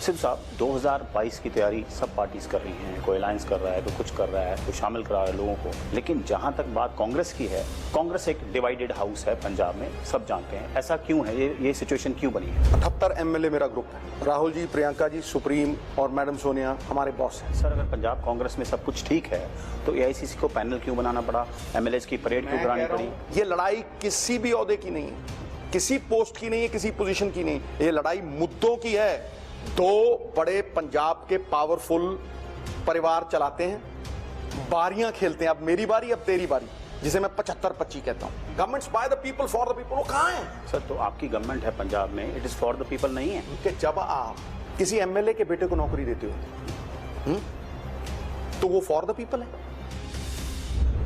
सिद्ध साहब 2022 की तैयारी सब पार्टीज कर रही हैं, कोई अलायंस कर रहा है, कोई कुछ कर रहा है, कोई शामिल करा रहा है लोगों को, लेकिन जहां तक बात कांग्रेस की है, कांग्रेस एक डिवाइडेड हाउस है पंजाब में, सब जानते हैं। ऐसा क्यों है, ये सिचुएशन क्यों बनी है? 78 एमएलए मेरा ग्रुप है। राहुल जी, प्रियंका जी, सुप्रीम और मैडम सोनिया हमारे बॉस हैं। सर, अगर पंजाब कांग्रेस में सब कुछ ठीक है तो एआईसीसी को पैनल क्यों बनाना पड़ा, एमएलए की परेड क्यों करानी पड़ी? ये लड़ाई किसी भी ओहदे की नहीं है, किसी पोस्ट की नहीं है, किसी पोजीशन की नहीं, ये लड़ाई मुद्दों की है। दो बड़े पंजाब के पावरफुल परिवार चलाते हैं, बारियां खेलते हैं, अब मेरी बारी अब तेरी बारी, जिसे मैं 75-25 कहता हूं। Governments by the people for the people, वो कहां है? सर, तो आपकी गवर्नमेंट है पंजाब में, it is for the people नहीं है कि जब आप किसी एमएलए के बेटे को नौकरी देते हो तो वो फॉर द पीपल है।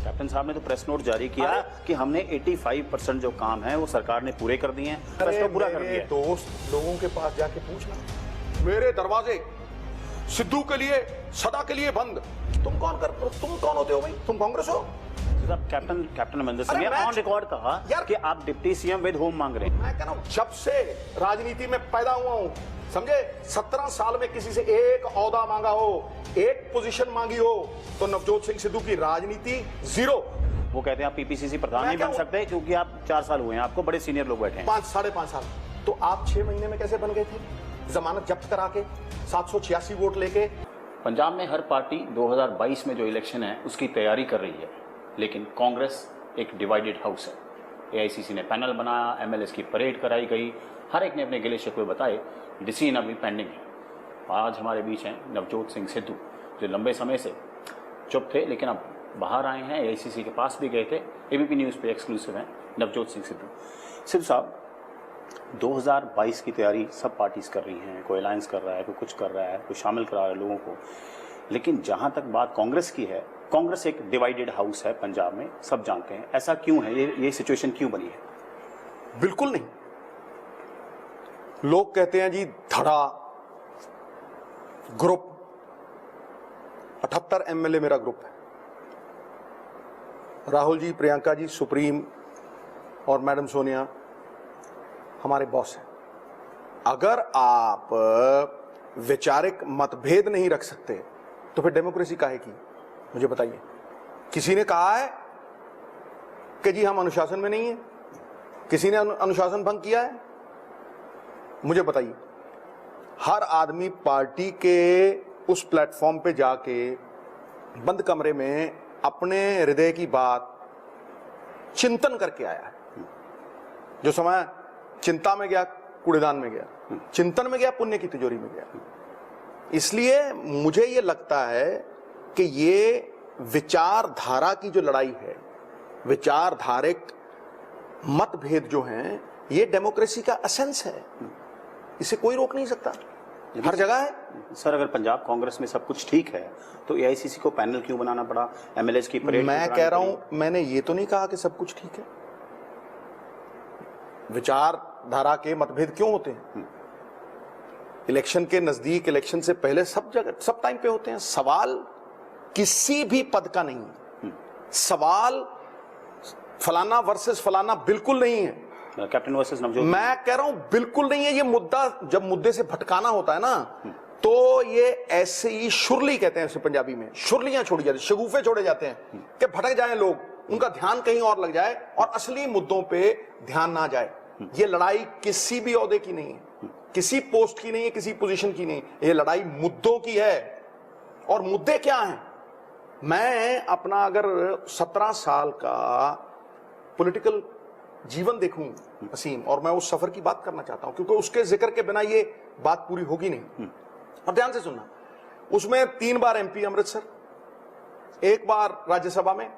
कैप्टन साहब ने तो प्रेस नोट जारी किया कि हमने 85% जो काम है वो सरकार ने पूरे कर दिए हैं, अरे पूरा कर दिया। दोस्त लोगों के पास जाके पूछना, मेरे दरवाजे सिद्धू के लिए सदा के लिए बंद। तुम कौन होते हो भाई? तुम कांग्रेस हो? कैप्टन अमरिंदर सिंह ने ऑन रिकॉर्ड कहा कि आप डिप्टी सीएम विद होम मांग रहे हैं। मैं कह रहा हूं, जब से राजनीति में पैदा हुआ हूं, समझे, 17 साल में किसी से एक ओहदा मांगा हो, एक पोजीशन मांगी हो, तो नवजोत सिंह सिद्धू की राजनीति जीरो। वो कहते हैं आप पीपीसीसी प्रधान नहीं बन सकते क्योंकि आप 4 साल हुए हैं, आपको बड़े सीनियर लोग बैठे हैं। 5-5.5 साल। तो आप 6 महीने में कैसे बन गए थे? जमानत जब्त करा के 786 वोट लेके। पंजाब में हर पार्टी 2022 में जो इलेक्शन है उसकी तैयारी कर रही है, लेकिन कांग्रेस एक डिवाइडेड हाउस है। एआईसीसी ने पैनल बनाया, एमएलए की परेड कराई गई, हर एक ने अपने गिले शिकवे बताए, डिसीजन अभी पेंडिंग है। आज हमारे बीच हैं नवजोत सिंह सिद्धू, जो लंबे समय से चुप थे लेकिन अब बाहर आए हैं, एआईसीसी के पास भी गए थे। एबीपी न्यूज़ पे एक्सक्लूसिव हैं नवजोत सिंह सिद्धू। सिद्धू साहब, 2022 की तैयारी सब पार्टीज कर रही हैं, कोई अलायंस कर रहा है, कोई कुछ कर रहा है, कोई शामिल करा रहा है लोगों को, लेकिन जहां तक बात कांग्रेस की है, कांग्रेस एक डिवाइडेड हाउस है पंजाब में, सब जानते हैं। ऐसा क्यों है, ये सिचुएशन क्यों बनी है? बिल्कुल नहीं। लोग कहते हैं जी धड़ा ग्रुप, 78 एमएलए मेरा ग्रुप है। राहुल जी, प्रियंका जी, सुप्रीम और मैडम सोनिया हमारे बॉस हैं। अगर आप वैचारिक मतभेद नहीं रख सकते तो फिर डेमोक्रेसी काहे की? मुझे बताइए। किसी ने कहा है कि जी हम अनुशासन में नहीं है? किसी ने अनुशासन भंग किया है? मुझे बताइए। हर आदमी पार्टी के उस प्लेटफॉर्म पे जाके बंद कमरे में अपने हृदय की बात चिंतन करके आया है। जो समय चिंता में गया कूड़ेदान में गया, चिंतन में गया पुण्य की तिजोरी में गया। इसलिए मुझे ये लगता है कि ये विचारधारा की जो लड़ाई है, विचारधारिक मतभेद जो हैं, ये डेमोक्रेसी का एसेंस है। इसे कोई रोक नहीं सकता, हर जगह है। सर, अगर पंजाब कांग्रेस में सब कुछ ठीक है तो एआईसीसी को पैनल क्यों बनाना पड़ा, एमएलए की परेड? मैं कह रहा हूं, मैंने ये तो नहीं कहा कि सब कुछ ठीक है। विचारधारा के मतभेद क्यों होते हैं? इलेक्शन के नजदीक, इलेक्शन से पहले, सब जगह, सब टाइम पे होते हैं। सवाल किसी भी पद का नहीं है। सवाल फलाना वर्सेस फलाना बिल्कुल नहीं है। Captain versus Navjot. मैं कह रहा हूं बिल्कुल नहीं है। ये मुद्दा, जब मुद्दे से भटकाना होता है ना, तो ये ऐसे ही शुरली कहते हैं इसे पंजाबी में, शुरलियां छोड़ी जाती, शगुफे छोड़े जाते हैं कि भटक जाएं लोग, उनका ध्यान कहीं और लग जाए और असली मुद्दों पे ध्यान ना जाए। ये लड़ाई किसी भी ओहदे की नहीं है, किसी पोस्ट की नहीं है, किसी पोजीशन की नहीं, ये लड़ाई मुद्दों की है। और मुद्दे क्या हैं? मैं अपना अगर 17 साल का पॉलिटिकल जीवन देखूं असीम, और मैं उस सफर की बात करना चाहता हूं, क्योंकि उसके जिक्र के बिना ये बात पूरी होगी नहीं। और ध्यान से सुनना, उसमें 3 बार एमपी अमृतसर, 1 बार राज्यसभा में,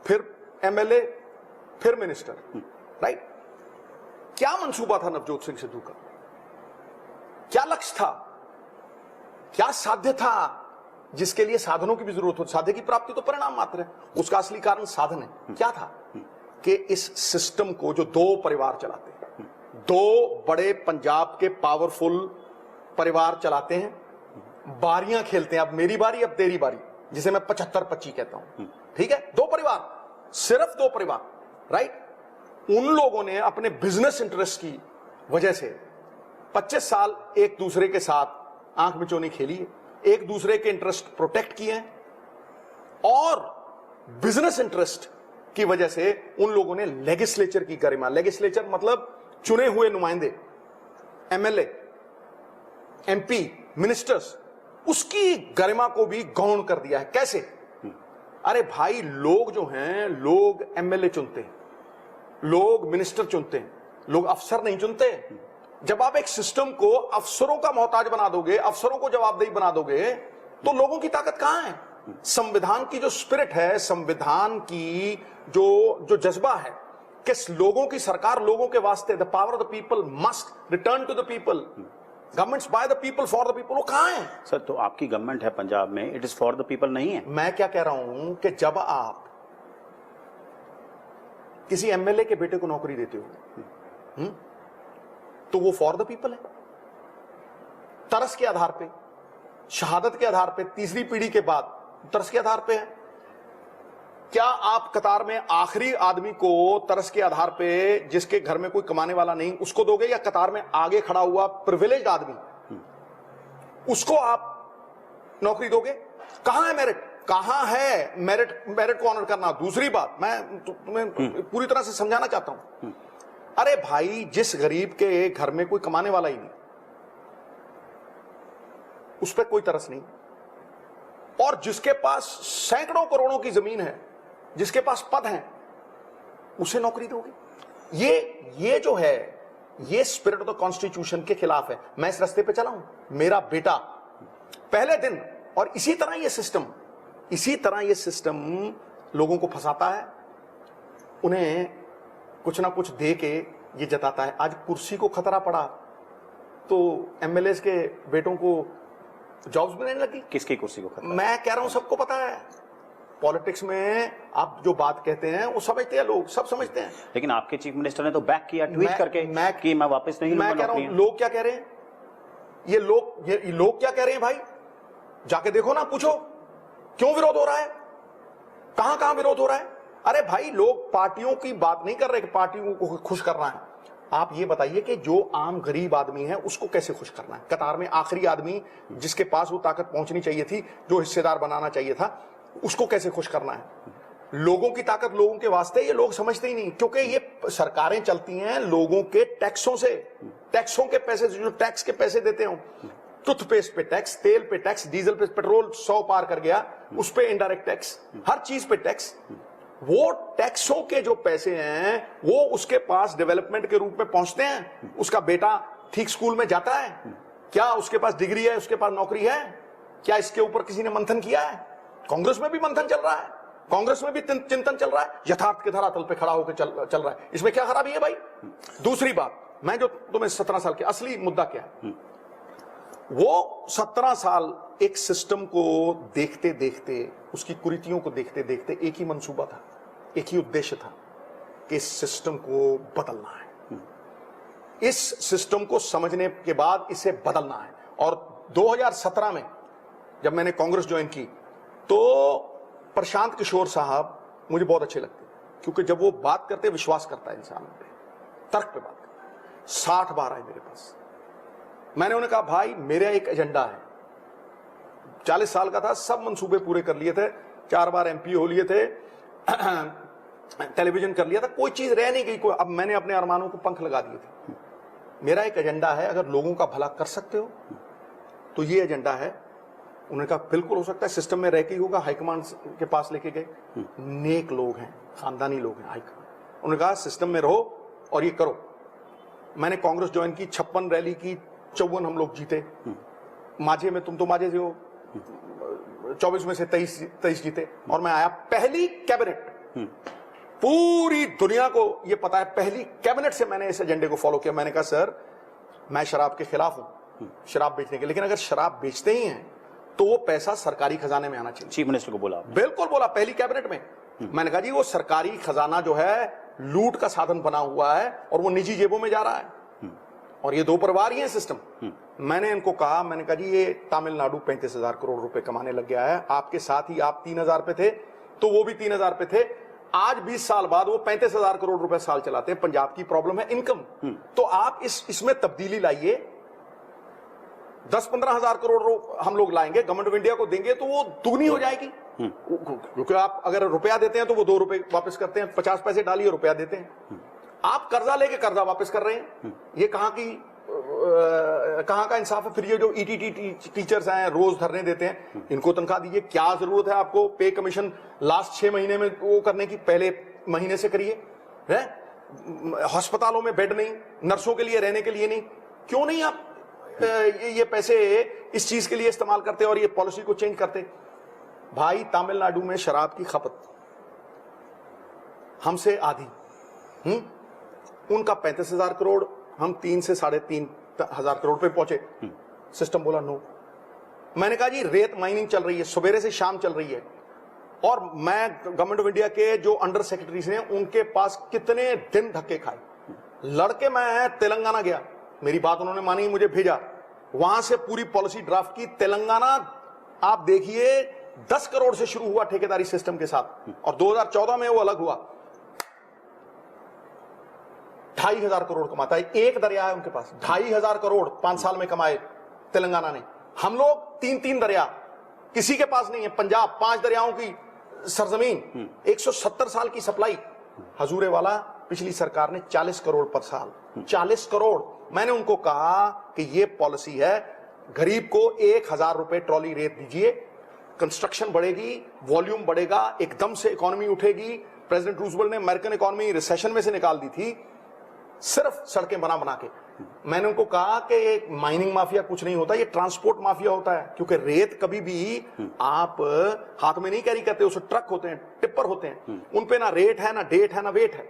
फिर एमएलए, फिर मिनिस्टर, राइट? क्या मंसूबा था नवजोत सिंह सिद्धू का? क्या लक्ष्य था? क्या साध्य था जिसके लिए साधनों की भी जरूरत होती? साध्य की प्राप्ति तो परिणाम मात्र है, उसका असली कारण साधन है। क्या था? कि इस सिस्टम को जो 2 परिवार चलाते हैं, 2 बड़े पंजाब के पावरफुल परिवार चलाते हैं, बारियां खेलते हैं, अब मेरी बारी अब तेरी बारी, जिसे मैं 75-25 कहता हूं। ठीक है? 2 परिवार, सिर्फ 2 परिवार, राइट? उन लोगों ने अपने बिजनेस इंटरेस्ट की वजह से 25 साल एक दूसरे के साथ आंख मिचौनी खेली है, एक दूसरे के इंटरेस्ट प्रोटेक्ट किए हैं, और बिजनेस इंटरेस्ट की वजह से उन लोगों ने लेजिस्लेचर की गरिमा, लेजिस्लेचर मतलब चुने हुए नुमाइंदे, एमएलए, एमपी, मिनिस्टर्स, उसकी गरिमा को भी गौण कर दिया है। कैसे? अरे भाई, लोग जो हैं, लोग एमएलए चुनते हैं, लोग मिनिस्टर चुनते हैं, लोग अफसर नहीं चुनते। जब आप एक सिस्टम को अफसरों का मोहताज बना दोगे, अफसरों को जवाबदेही बना दोगे, तो लोगों की ताकत कहां है? संविधान की जो स्पिरिट है, संविधान की जो जज्बा है कि लोगों की सरकार लोगों के वास्ते, the power of the people must return to the people, governments by the people for the people, वो कहां है? सर, तो आपकी गवर्नमेंट है पंजाब में, it is for the people नहीं है। मैं क्या कह रहा हूं कि जब आप किसी एमएलए के बेटे को नौकरी देते हो, तो वो फॉर द पीपल है, तरस के आधार पे, शहादत के आधार पे, तीसरी पीढ़ी के बाद तरस के आधार पे है। क्या आप कतार में आखिरी आदमी को तरस के आधार पे, जिसके घर में कोई कमाने वाला नहीं, उसको दोगे, या कतार में आगे खड़ा हुआ प्रिविलेज्ड आदमी, उसको आप नौकरी दोगे? कहां है मेरिट? कहां है मेरिट को ऑनर करना? दूसरी बात, मैं तुम्हें पूरी तरह से समझाना चाहता हूं। अरे भाई, जिस गरीब के घर में कोई कमाने वाला ही नहीं, उस पर कोई तरस नहीं, और जिसके पास सैकड़ों करोड़ों की जमीन है, जिसके पास पद हैं, उसे नौकरी दोगे? ये जो है, ये स्पिरिट ऑफ द कॉन्स्टिट्यूशन के खिलाफ है। मैं इस रास्ते पे चला हूं, मेरा बेटा पहले दिन, और इसी तरह ये सिस्टम लोगों को फंसाता है, उन्हें कुछ ना कुछ दे के ये जताता है। आज कुर्सी को खतरा पड़ा तो एमएलए के बेटों को जॉब्स मिलने लगी। किसकी कुर्सी को खतरा? मैं कह रहा हूं, सबको पता है। पॉलिटिक्स में आप जो बात कहते हैं वो समझते हैं लोग, सब समझते हैं। लेकिन आपके चीफ मिनिस्टर ने तो बैक किया ट्वीट करके कि मैं वापस नहीं लूंगा। मैं कह रहा हूं, लोग क्या कह रहे हैं, ये लोग क्या कह रहे हैं भाई? जाके देखो ना, पूछो क्यों विरोध हो रहा है, कहां विरोध हो रहा है। अरे भाई, लोग पार्टियों की बात नहीं कर रहे कि पार्टियों को खुश करना है। आप ये बताइए कि जो आम गरीब आदमी है उसको कैसे खुश करना है? कतार में आखिरी आदमी, जिसके पास वो ताकत पहुंचनी चाहिए थी, जो हिस्सेदार बनाना चाहिए था, उसको कैसे खुश करना है? लोगों की ताकत लोगों के वास्ते, ये लोग समझते ही नहीं, क्योंकि ये सरकारें चलती हैं लोगों के टैक्सों से, टैक्सों के पैसे से, जो टैक्स के पैसे देते हो, टूथपेस्ट पे टैक्स, तेल पे टैक्स, डीजल पे, पेट्रोल 100 पार कर गया, उस पे इनडायरेक्ट टैक्स, हर चीज पे टैक्स। वो टैक्सों के जो पैसे हैं, वो उसके पास डेवलपमेंट के रूप में पहुंचते हैं। उसका बेटा ठीक स्कूल में जाता है क्या? उसके पास डिग्री है, उसके पास नौकरी है क्या? इसके ऊपर किसी ने मंथन किया है? कांग्रेस में भी मंथन चल रहा है, कांग्रेस में भी चिंतन चल रहा है, यथार्थ के धरातल पे खड़ा होकर चल रहा है। इसमें क्या खराबी है भाई? दूसरी बात, मैं जो तुम्हें 17 साल के असली मुद्दा क्या है, वो 17 साल एक सिस्टम को देखते देखते, उसकी कुरीतियों को देखते देखते, एक ही मंसूबा था, एक ही उद्देश्य था कि इस सिस्टम को बदलना है। इस सिस्टम को समझने के बाद इसे बदलना है। और 2017 में जब मैंने कांग्रेस ज्वाइन की, तो प्रशांत किशोर साहब मुझे बहुत अच्छे लगते, क्योंकि जब वो बात करते, विश्वास करता है इंसान पे, तर्क पे बात करता। 60 बार आए मेरे पास, मैंने उन्हें कहा भाई मेरा एक एजेंडा है, 40 साल का था, सब मंसूबे पूरे कर लिए थे, 4 बार एमपी हो लिए थे, टेलीविजन कर लिया था, कोई चीज रह नहीं गई। अब मैंने अपने अरमानों को पंख लगा दिए थे। मेरा एक एजेंडा है, अगर लोगों का भला कर सकते हो तो ये एजेंडा है। उन्होंने कहा बिल्कुल हो सकता है, सिस्टम में रह के ही होगा। हाईकमांड के पास लेके गए, नेक लोग हैं, खानदानी लोग हैं हाईकमांड। उन्होंने कहा सिस्टम में रहो और ये करो। मैंने कांग्रेस ज्वाइन की, 56 रैली की, 54 हम लोग जीते। माझे में, तुम तो माझे से हो, 24 में से 23 जीते, और मैं आया पहली कैबिनेट। पूरी दुनिया को ये पता है, पहली कैबिनेट से मैंने इस एजेंडे को फॉलो किया। मैंने कहा सर, मैं शराब के खिलाफ हूं, शराब बेचने के, लेकिन अगर शराब बेचते ही हैं तो वो पैसा सरकारी खजाने में आना चाहिए। चीफ मिनिस्टर को बोला? बिल्कुल बोला, पहली कैबिनेट में। मैंने कहा जी, वो सरकारी खजाना जो है लूट का साधन बना हुआ है और वो निजी जेबों में जा रहा है, और ये दो परिवार ही है सिस्टम। मैंने इनको कहा, मैंने कहा जी ये तमिलनाडु 35,000 करोड़ रुपए कमाने लग गया है, आपके साथ ही आप 3,000 पे थे तो वो भी 3,000 पे थे, आज 20 साल बाद वो 35,000 करोड़ रुपए साल चलाते हैं। पंजाब की प्रॉब्लम है इनकम, तो आप इसमें तब्दीली लाइए। 10-15 हजार करोड़ हम लोग लाएंगे, गवर्नमेंट ऑफ इंडिया को देंगे तो वो दुगनी हो जाएगी। क्योंकि आप अगर रुपया देते हैं तो वो 2 रुपए वापस करते हैं, 50 पैसे डालिए रुपया देते हैं। आप कर्जा लेके कर्जा वापस कर रहे हैं, ये कहां का इंसाफ है? फिर ये जो ईटीटी टीचर्स हैं, रोज धरने देते हैं, इनको तनख्वाह दीजिए। क्या जरूरत है आपको पे कमीशन लास्ट 6 महीने में वो करने की? पहले महीने से करिए। अस्पतालों में बेड नहीं, नर्सों के लिए रहने के लिए नहीं, क्यों नहीं आप ये पैसे इस चीज के लिए इस्तेमाल करते और ये पॉलिसी को चेंज करते? भाई तमिलनाडु में शराब की खपत हमसे आधी, उनका 35,000 करोड़, हम 3 से 3,500 करोड़ पे पहुंचे। सिस्टम बोला नो। मैंने कहा जी रेत माइनिंग चल रही है, सवेरे से शाम चल रही है, और मैं गवर्नमेंट ऑफ इंडिया के जो अंडर सेक्रेटरीज हैं उनके पास कितने दिन धक्के खाए। लड़के मैं तेलंगाना गया, मेरी बात उन्होंने मानी, मुझे भेजा, वहां से पूरी पॉलिसी ड्राफ्ट की। तेलंगाना आप देखिए 10 करोड़ से शुरू हुआ ठेकेदारी सिस्टम के साथ, और 2014 में वो अलग हुआ। 2,500 करोड़ कमाता है, एक दरिया है उनके पास, 2,500 करोड़ 5 साल में कमाए तेलंगाना ने। हम लोग 3 दरिया, किसी के पास नहीं है। पंजाब 5 दरियाओं की सरजमीन, 170 साल की सप्लाई। हजूरे वाला पिछली सरकार ने 40 करोड़ पर साल, 40 करोड़। मैंने उनको कहा कि ये पॉलिसी है, गरीब को 1,000 रुपए ट्रॉली रेत दीजिए, कंस्ट्रक्शन बढ़ेगी, वॉल्यूम बढ़ेगा, एकदम से इकोनॉमी उठेगी। प्रेसिडेंट रूजवेल्ट ने अमेरिकन इकोनॉमी रिसेशन में से निकाल दी थी सिर्फ सड़कें बना बना के। मैंने उनको कहा कि माइनिंग माफिया कुछ नहीं होता, ये ट्रांसपोर्ट माफिया होता है। क्योंकि रेत कभी भी आप हाथ में नहीं कैरी करते, उस ट्रक होते हैं, टिप्पर होते हैं, उन पे ना रेट है, ना डेट है, ना वेट है।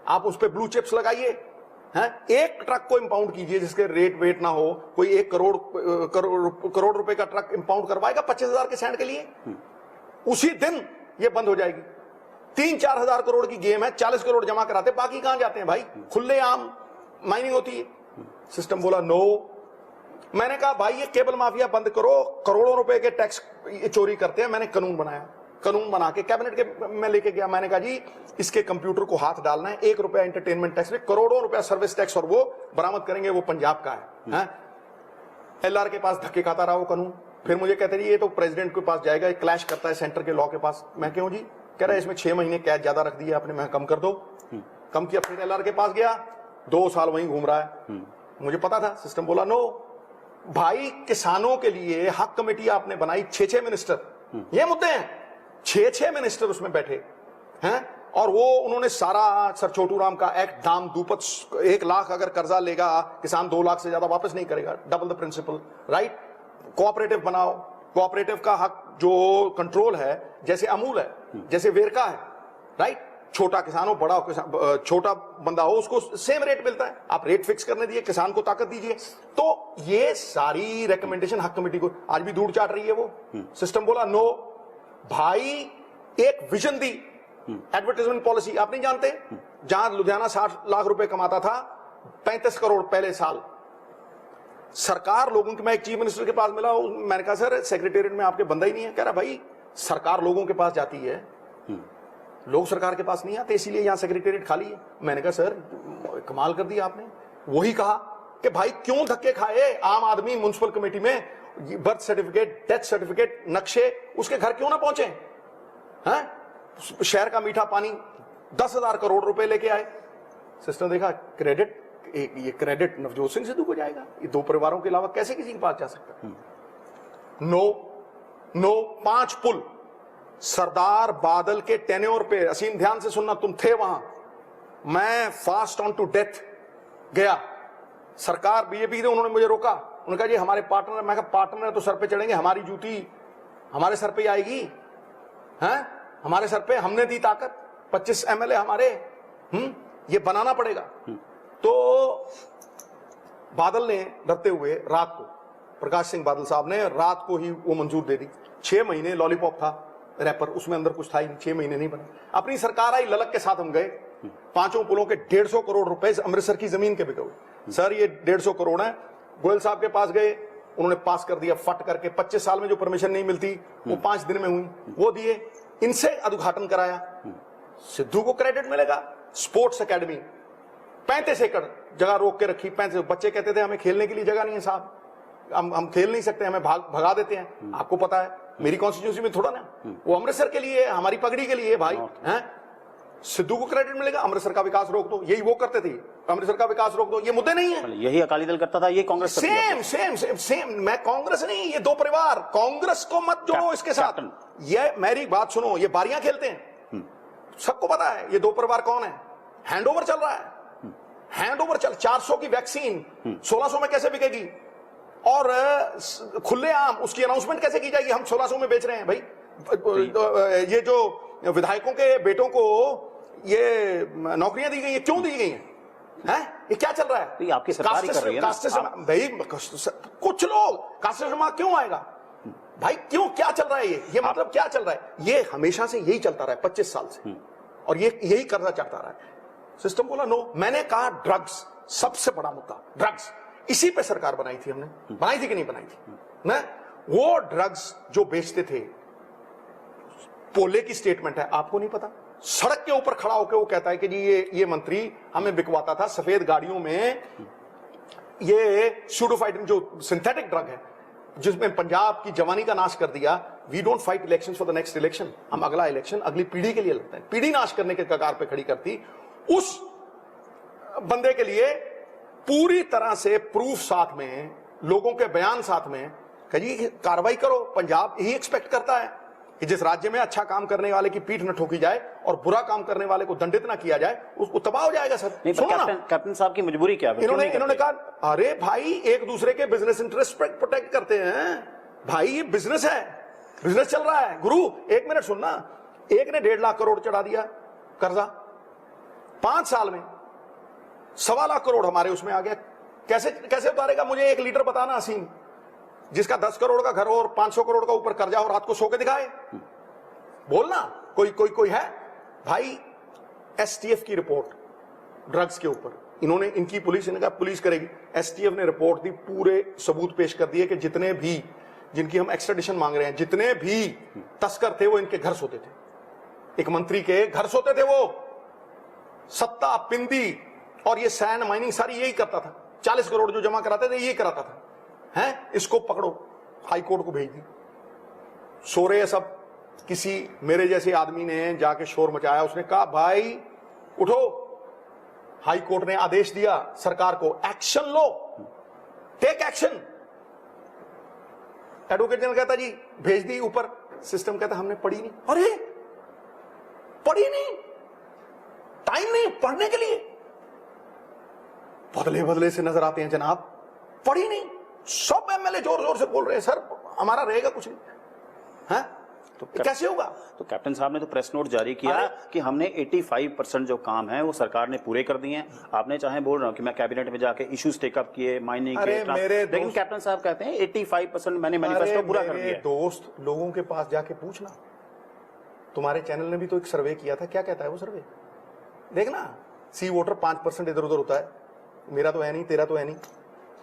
आप उस पे ब्लू चिप्स लगाइए, हैं, एक ट्रक को इंपाउंड कीजिए जिसके रेट वेट ना हो। कोई 1 करोड़ रुपए का ट्रक इंपाउंड करवाएगा 25,000 के सैंड के लिए, उसी दिन ये बंद हो जाएगी। 3-4 हजार करोड़ की गेम है, 40 करोड़ जमा कराते, बाकी कहां जाते हैं भाई? खुले आम माइनिंग होती है। सिस्टम बोला नो। मैंने कहा भाई ये केबल माफिया बंद करो, करोड़ों रुपए के टैक्स चोरी करते हैं। मैंने कानून बनाया, कानून बना के कैबिनेट के में लेके गया। मैंने कहा जी इसके कंप्यूटर को हाथ डालना है, 1 रुपया एंटरटेनमेंट टैक्स में, करोड़ों रुपया सर्विस टैक्स, और वो बरामद करेंगे, वो पंजाब का है। LR के पास धक्के खाता रहा वो कानून। फिर मुझे कहते रही ये तो प्रेसिडेंट के पास जाएगा, क्लैश करता है सेंटर के लॉ के पास। मैं क्यों जी? कह रहा है इसमें 6 महीने कैद ज्यादा रख दिया आपने। मैं कम कर दो, कम किया। फिर LR के पास गया, 2 साल वहीं घूम रहा है। मुझे पता था, सिस्टम बोला नो। भाई किसानों के लिए हक कमेटी आपने बनाई, 6 मिनिस्टर, ये मुद्दे हैं, 6 मिनिस्टर उसमें बैठे हैं, और वो उन्होंने सारा सर छोटू राम का एक्ट, दाम दुपत, 1 लाख अगर कर्जा लेगा किसान 2 लाख से ज्यादा वापस नहीं करेगा, double the principal, right. Cooperative बनाओ, कोऑपरेटिव का हक जो कंट्रोल है, जैसे अमूल है, जैसे वेरका है, राइट। छोटा किसान हो, बड़ा छोटा बंदा हो, उसको सेम रेट मिलता है। आप रेट फिक्स करने दिए, किसान को ताकत दीजिए। तो ये सारी रिकमेंडेशन हक कमेटी को आज भी धूड़ चाट रही है वो। सिस्टम बोला नो। भाई एक विजन दी, एडवर्टाइजमेंट पॉलिसी आप नहीं जानते, जहां लुधियाना 60 लाख रुपए कमाता था, 35 करोड़ पहले साल। सरकार लोगों की, मैं एक चीफ मिनिस्टर के पास मिला, मैंने कहा सर सेक्रेटेरिएट में आपके बंदा ही नहीं है। कह रहा भाई सरकार लोगों के पास जाती है, लोग सरकार के पास नहीं आते, इसीलिए यहां सेक्रेटेरिएट खाली है। मैंने कहा सर कमाल कर दिया आपने। वही कहा कि भाई क्यों धक्के खाए आम आदमी म्युनिसिपल कमेटी में, बर्थ सर्टिफिकेट, डेथ सर्टिफिकेट, नक्शे, उसके घर क्यों ना पहुंचे हैं? शहर का मीठा पानी 10,000 करोड़ रुपए लेके आए। सिस्टम देखा, क्रेडिट, ये क्रेडिट नवजोत सिंह सिद्धू को जाएगा, ये 2 परिवारों के अलावा कैसे किसी के पास जा सकता? नो। 5 पुल सरदार बादल के टेन्योर पे, असीम ध्यान से सुनना, तुम थे वहां, मैं फास्ट ऑन टू डेथ गया, सरकार बीजेपी थी, उन्होंने मुझे रोका, उन्होंने कहा जी हमारे पार्टनर। मैं कहा पार्टनर तो सर पे चढ़ेंगे, हमारी जूती हमारे सर पे आएगी, हैं, हमारे सर पे, हमने दी ताकत, 25 MLA हमारे, ये बनाना पड़ेगा। तो बादल ने डरते हुए रात को, प्रकाश सिंह बादल साहब ने रात को ही वो मंजूर दे दी। 6 महीने लॉलीपॉप था रैपर, उसमें अंदर कुछ था ही नहीं, 6 महीने नहीं बने। अपनी सरकार आई, ललक के साथ हम गए, 5 पुलों के 150 करोड़ रुपए अमृतसर की जमीन के बिके हुए। सर ये 150 करोड़ है। गोयल साहब के पास गए, उन्होंने पास कर दिया फट करके। 25 साल में जो परमिशन नहीं मिलती वो 5 दिन में हुई, वो दिए। इनसे उद्घाटन कराया। सिद्धू को क्रेडिट मिलेगा। स्पोर्ट्स एकेडमी 35 एकड़ जगह रोक के रखी, 35। बच्चे कहते थे हमें खेलने के लिए जगह नहीं है साहब, हम खेल नहीं सकते, हमें भगा देते हैं। आपको पता है मेरी कॉन्स्टिट्यूंसी में थोड़ा ना, वो अमृतसर के लिए, हमारी पगड़ी के लिए भाई हैं। सिद्धू को क्रेडिट मिलेगा, अमृतसर का विकास रोक दो, यही वो करते थे, अमृतसर का विकास रोक दो, ये मुद्दे नहीं है। यही अकाली दल करता था, ये कांग्रेस करती है। सेम। मैं कांग्रेस नहीं, ये दो परिवार, कांग्रेस को मत जोड़ो इसके साथ। ये मेरी बात सुनो, ये बारियां खेलते हैं, सबको पता है ये दो परिवार कौन है। हैंडओवर चल रहा है, हैंडओवर चल 400 की वैक्सीन 1600 में कैसे बिकेगी, और खुलेआम उसकी अनाउंसमेंट कैसे की जाएगी, हम 1600 में बेच रहे हैं भाई। ये जो विधायकों के बेटों को ये नौकरियां दी गई है, क्यों दी गई हैं? ये क्या चल रहा है? तो आपकी सरकार ही कर रही है ना। भाई कुछ लोग कास्ट से क्यों आएगा भाई, क्यों, क्या चल रहा है ये मतलब क्या चल रहा है? ये हमेशा से यही चलता रहा है 25 साल से, और ये यही कर्जा चढ़ता रहा है। सिस्टम बोला नो। मैंने कहा ड्रग्स सबसे बड़ा मुद्दा, ड्रग्स, इसी पे सरकार बनाई थी हमने, बनाई थी कि नहीं बनाई थी ना? वो ड्रग्स जो बेचते थे, पोले की स्टेटमेंट है, आपको नहीं पता? सड़क के ऊपर खड़ा होकर वो कहता है कि जी ये मंत्री हमें बिकवाता था सफेद गाड़ियों में ये सूडोफाइटिन जो सिंथेटिक ड्रग है, जिसमें पंजाब की जवानी का नाश कर दिया। We don't fight election for the next election, हम अगला इलेक्शन अगली पीढ़ी के लिए लड़ते हैं। पीढ़ी नाश करने के कगार पे खड़ी करती उस बंदे के लिए पूरी तरह से प्रूफ साथ में, लोगों के बयान साथ में, कहीं कार्रवाई करो। पंजाब यही एक्सपेक्ट करता है कि जिस राज्य में अच्छा काम करने वाले की पीठ न ठोकी जाए और बुरा काम करने वाले को दंडित ना किया जाए, उसको तबाह हो जाएगा सर। कैप्टन साहब की मजबूरी क्या है? इन्होंने कहा अरे भाई एक दूसरे के बिजनेस इंटरेस्ट प्रोटेक्ट करते हैं भाई, ये बिजनेस है, बिजनेस चल रहा है। गुरु एक मिनट सुनना, एक ने 1.5 लाख करोड़ चढ़ा दिया कर्जा, 5 साल में 1.25 लाख करोड़ हमारे उसमें आ गया। कैसे उतारेगा? मुझे एक लीडर बताना असीम, जिसका 10 करोड़ का घर हो और 500 करोड़ का ऊपर कर्जा हो, रात को सो के दिखाए। बोलना कोई है भाई। एसटीएफ की रिपोर्ट ड्रग्स के ऊपर, इन्होंने इनकी पुलिस, इनका पुलिस करेगी। एसटीएफ ने रिपोर्ट दी, पूरे सबूत पेश कर दिए कि जितने भी जिनकी हम एक्स्ट्राडिशन मांग रहे हैं, जितने भी तस्कर थे वो इनके घर सोते थे, एक मंत्री के घर सोते थे वो। सत्ता, पिंदी और ये सैंड माइनिंग सारी यही करता था। 40 करोड़ जो जमा कराते थे यही कराता था। हैं, इसको पकड़ो, हाई कोर्ट को भेज दी। सो रहे सब, किसी मेरे जैसे आदमी ने जाके शोर मचाया, उसने कहा भाई उठो, हाई कोर्ट ने आदेश दिया सरकार को, एक्शन लो, टेक एक्शन। एडवोकेट जनरल कहता जी भेज दी ऊपर, सिस्टम कहता हमने पढ़ी नहीं। अरे पढ़ी नहीं, टाइम नहीं पढ़ने के लिए, बदले से नजर आते हैं जनाब, पढ़ी नहीं। सब एमएलए जोर जोर से बोल रहे हैं सर हमारा रहेगा कुछ नहीं है, तो कैसे होगा? तो कैप्टन साहब ने तो प्रेस नोट जारी किया कि हमने 85% जो काम है वो सरकार ने पूरे कर दिए हैं। आपने चाहे बोल रहा हूं कि मैं कैबिनेट में जाके इश्यूज टेकअप किए, माइनिंग के, लेकिन कैप्टन साहब कहते हैं 85% मैंने मैनिफेस्टो पूरा कर दिया। दोस्त लोगों के पास जाके पूछना, तुम्हारे चैनल ने भी तो एक सर्वे किया था, क्या कहता है वो सर्वे? देखना, सी वोटर 5% इधर उधर होता है, मेरा तो है नहीं, तेरा तो है नहीं,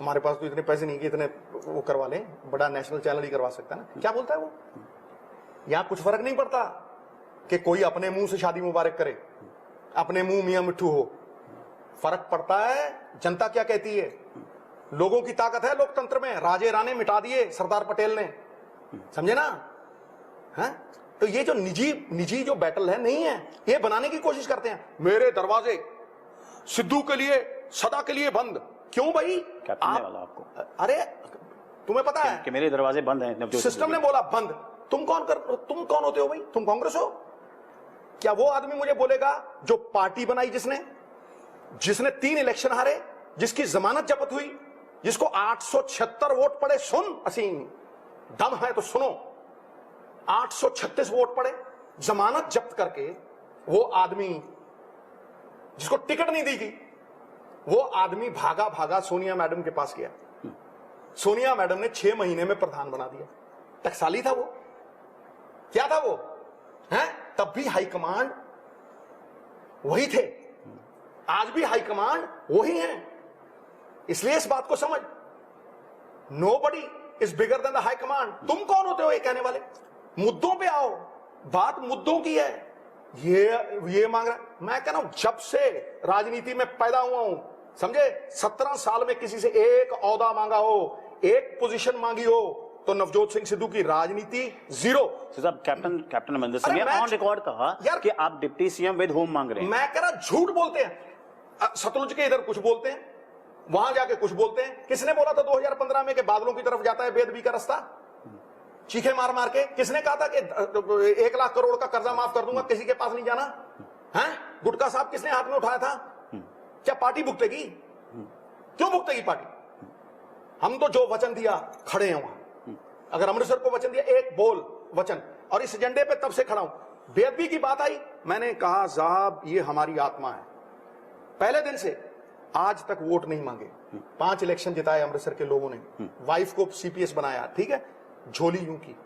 हमारे पास तो इतने पैसे नहीं कि इतने वो करवा लें, बड़ा नेशनल चैनल ही करवा सकता है ना। क्या बोलता है वो? यहां कुछ फर्क नहीं पड़ता कि कोई अपने मुंह से शादी मुबारक करे, अपने मुंह मियां मिट्ठू हो। फर्क पड़ता है जनता क्या कहती है। लोगों की ताकत है लोकतंत्र में, राजे राणे मिटा दिए सरदार पटेल ने, समझे ना? है तो ये जो निजी जो बैटल है नहीं है, ये बनाने की कोशिश करते हैं। मेरे दरवाजे सिद्धू के लिए सदा के लिए बंद। क्यों भाई? आपको अरे तुम्हें पता है कि मेरे दरवाजे बंद हैं। सिस्टम ने बोला बंद। तुम कौन होते हो भाई? तुम कांग्रेस हो क्या? वो आदमी मुझे बोलेगा जो पार्टी बनाई जिसने 3 इलेक्शन हारे, जिसकी जमानत जब्त हुई, जिसको 876 वोट पड़े। सुन असीम, दम है तो सुनो, 836 वोट पड़े, जमानत जब्त करके वो आदमी जिसको टिकट नहीं दी गई, वो आदमी भागा सोनिया मैडम के पास गया। सोनिया मैडम ने 6 महीने में प्रधान बना दिया। टकसाली था वो, क्या था वो? हैं? तब भी हाईकमांड वही थे, आज भी हाईकमांड वही है। इसलिए इस बात को समझ, nobody is bigger than the high command. तुम कौन होते हो ये कहने वाले? मुद्दों पे आओ, बात मुद्दों की है। ये मांग रहा, मैं कह रहा हूं जब से राजनीति में पैदा हुआ हूं, समझे, 17 साल में किसी से एक औहदा मांगा हो, एक पोजीशन मांगी हो तो नवजोत सिंह सिद्धू की राजनीति जीरो। साहब कैप्टन अमरिंदर सिंह ने ऑन रिकॉर्ड कहा कि आप डिप्टी सीएम विद होम मांग रहे हैं। मैं कह रहा झूठ बोलते हैं। सतलुज के इधर कुछ बोलते हैं, वहां जाके कुछ बोलते हैं। किसने बोला था 2015 में कि बादलों की तरफ जाता है बेदबी का रास्ता? चीखे मार मार के किसने कहा था कि 1 लाख करोड़ का कर्जा माफ कर दूंगा, किसी के पास नहीं जाना है? गुटका साहब किसने हाथ में उठाया था? क्या पार्टी भुगतेगी? क्यों भुगतेगी पार्टी? हम तो जो वचन दिया खड़े हैं वहां। अगर अमृतसर को वचन दिया, एक बोल वचन, और इस एजेंडे पे तब से खड़ा हूं। बेअदबी की बात आई, मैंने कहा साहब ये हमारी आत्मा है। पहले दिन से आज तक वोट नहीं मांगे। 5 इलेक्शन जिताए अमृतसर के लोगों ने, वाइफ को सीपीएस बनाया, ठीक है, झोली यूं की।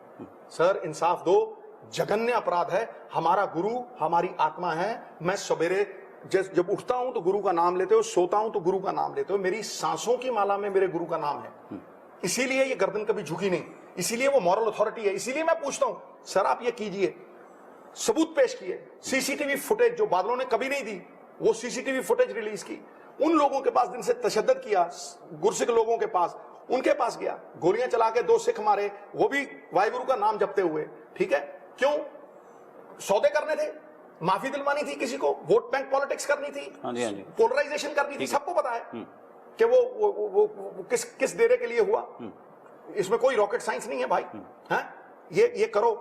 सर इंसाफ दो, जघन्य अपराध है। हमारा गुरु हमारी आत्मा है। मैं सवेरे जब उठता हूं तो गुरु का नाम लेते हो, सोता हूं तो गुरु का नाम लेते हो। मेरी सांसों की माला में मेरे गुरु का नाम है, इसीलिए ये गर्दन कभी झुकी नहीं, इसीलिए वो मॉरल अथॉरिटी है। इसीलिए मैं पूछता हूं सर आप ये कीजिए, सबूत पेश किए, सीसीटीवी फुटेज जो बादलों ने कभी नहीं दी, वो सीसीटीवी फुटेज रिलीज की। उन लोगों के पास जिनसे तशद्दुद किया, गुरसिख लोगों के पास, उनके पास गया, गोलियां चला के 2 सिख मारे, वो भी वाहिगुरु का नाम जपते हुए, ठीक है। क्यों? सौदे करने थे, माफी दिलवानी थी किसी को, वोट बैंक पॉलिटिक्स करनी थी, पोलराइजेशन करनी थी। सबको पता है कि वो किस देरे के लिए हुआ। इसमें कोई रॉकेट साइंस नहीं है भाई, हैं? ये करो।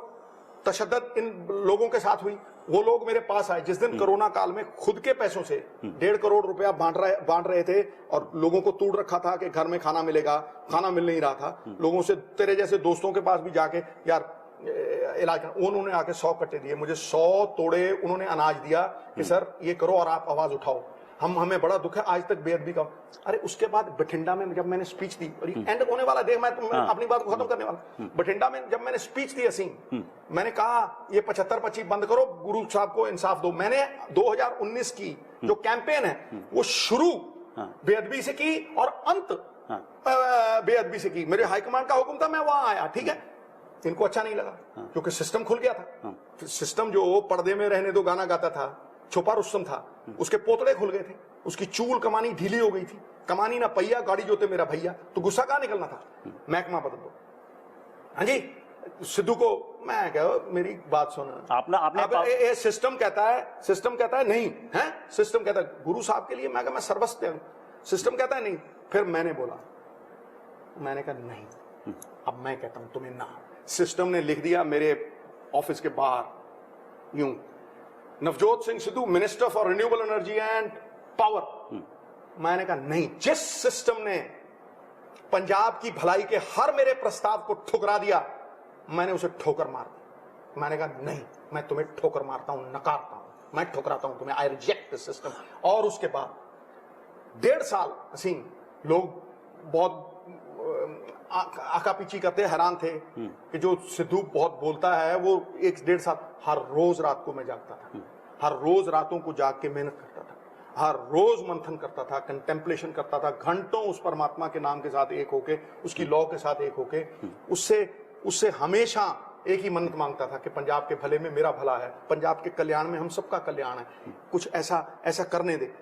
तशद्दुद इन लोगों के साथ हुई। वो लोग मेरे पास आए जिस दिन कोरोना काल में, खुद के पैसों से 1.5 करोड़ रुपया बांट रहे थे, और लोगों को तूड़ रखा था कि घर में खाना मिलेगा, खाना मिल नहीं रहा था। लोगों से, तेरे जैसे दोस्तों के पास भी जाके यार इलाज, उन्होंने आके 100 कट्टे दिए मुझे, 100 तोड़े उन्होंने अनाज दिया कि सर ये करो और आप आवाज उठाओ। हमें बड़ा दुख है आज तक बेअदबी का। अरे उसके बाद बठिंडा में जब मैंने स्पीच दी, और एंड होने वाला, देख मैं अपनी बात को खत्म करने वाला। बठिंडा में जब मैंने स्पीच दी असीम, मैंने कहा ये 75-25 बंद करो, गुरु साहब को इंसाफ दो। मैंने 2019 की जो कैंपेन है वो शुरू बेअदबी से की और अंत बेअदबी से की। मेरे हाईकमांड का हुक्म था, मैं वहां आया, ठीक है। इनको अच्छा नहीं लगा क्योंकि सिस्टम खुल गया था। सिस्टम जो पर्दे में रहने दो गाना गाता था, छुपा रुस्तम था, उसके पोतड़े खुल गए थे, उसकी चूल कमानी ढीली हो गई थी। कमानी ना पहिया, गाड़ी जोते मेरा भैया। तो गुस्सा कहां निकलना था? महकमा बदल दो। हाँ जी, सिद्धू को मैं क्या, मेरी बात सुनो, आपने सिस्टम कहता है नहीं है, सिस्टम कहता है गुरु साहब के लिए मैं सर्वस्व हूं, सिस्टम कहता है नहीं। फिर मैंने बोला, मैंने कहा नहीं, अब मैं कहता हूं तुम्हें ना। सिस्टम ने लिख दिया मेरे ऑफिस के बाहर यूं, Navjot Singh Sidhu minister for renewable energy and power. मैंने कहा नहीं, जिस सिस्टम ने पंजाब की भलाई के हर मेरे प्रस्ताव को ठुकरा दिया, मैंने उसे ठोकर मार दी। मैंने कहा नहीं, मैं तुम्हें ठोकर मारता हूं, नकारता हूं, मैं ठुकराता हूं तुम्हें, आई रिजेक्ट दिस सिस्टम। और उसके बाद 1.5 साल असीम लोग बहुत आका पीछी करते, हैरान थे कि जो सिद्धू बहुत बोलता है, वो 1-1.5 साल हर रोज रात को मैं जागता था, हर रोज रातों को जाग के मेहनत करता था, हर रोज मंथन करता था, कंटेम्पलेशन करता था, घंटों उस परमात्मा के नाम के साथ एक होके, उसकी लॉ के साथ एक होके, उससे हमेशा एक ही मन्नत मांगता था कि पंजाब के भले में मेरा भला है, पंजाब के कल्याण में हम सबका कल्याण है, कुछ ऐसा करने दे।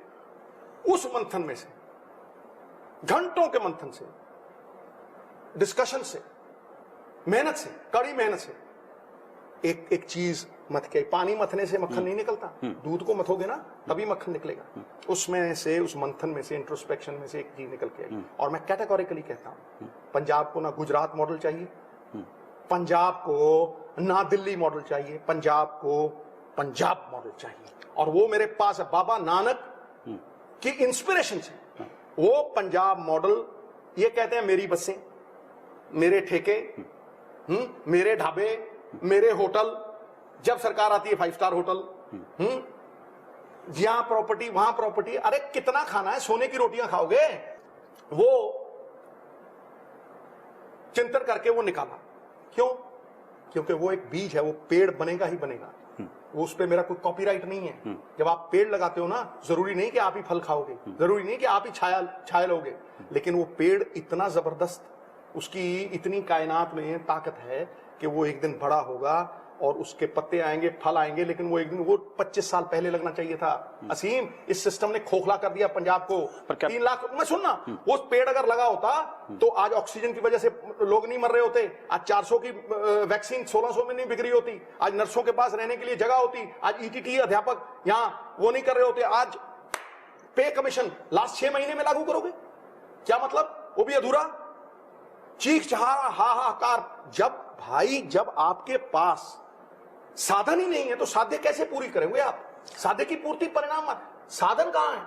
उस मंथन में से, घंटों के मंथन से, डिस्कशन से, मेहनत से, कड़ी मेहनत से, एक चीज मथ के, पानी मथने से मक्खन नहीं निकलता, दूध को मथोगे ना तभी मक्खन निकलेगा। उसमें से, उस मंथन में से, इंट्रोस्पेक्शन में से एक चीज निकल के आई। और मैं कैटेगोरिकली कहता हूं, पंजाब को ना गुजरात मॉडल चाहिए, पंजाब को ना दिल्ली मॉडल चाहिए, पंजाब को पंजाब मॉडल चाहिए। और वो मेरे पास है बाबा नानक की इंस्पिरेशन से। वो पंजाब मॉडल, ये कहते हैं मेरी बसें, मेरे ठेके, मेरे ढाबे, मेरे होटल, जब सरकार आती है 5 स्टार होटल, जहां प्रॉपर्टी वहां प्रॉपर्टी। अरे कितना खाना है, सोने की रोटियां खाओगे? वो चिंतन करके वो निकाला। क्यों? क्योंकि वो एक बीज है, वो पेड़ बनेगा ही बनेगा, वो उस पे मेरा कोई कॉपीराइट नहीं है। जब आप पेड़ लगाते हो ना, जरूरी नहीं कि आप ही फल खाओगे, जरूरी नहीं कि आप ही छाया लोगे, लेकिन वो पेड़ इतना जबरदस्त, उसकी इतनी कायनात में ताकत है कि वो एक दिन बड़ा होगा और उसके पत्ते आएंगे, फल आएंगे, लेकिन वो एक दिन वो 25 साल पहले लगना चाहिए था। असीम, इस सिस्टम ने खोखला कर दिया पंजाब को। 3 लाख मैं सुनना, वो पेड़ अगर लगा होता तो आज ऑक्सीजन की वजह से लोग नहीं मर रहे होते, आज 400 की वैक्सीन 1600 में नहीं बिक रही होती, आज नर्सों के पास रहने के लिए जगह होती, आज ईटीटी अध्यापक यहां वो नहीं कर रहे होते, आज पे कमीशन लास्ट 6 महीने में लागू करोगे, क्या मतलब? वो भी अधूरा। चीख चहारा, हाहाकार। जब आपके पास साधन ही नहीं है तो साध्य कैसे पूरी करेंगे आप? साध्य की पूर्ति परिणाम, साधन कहां है?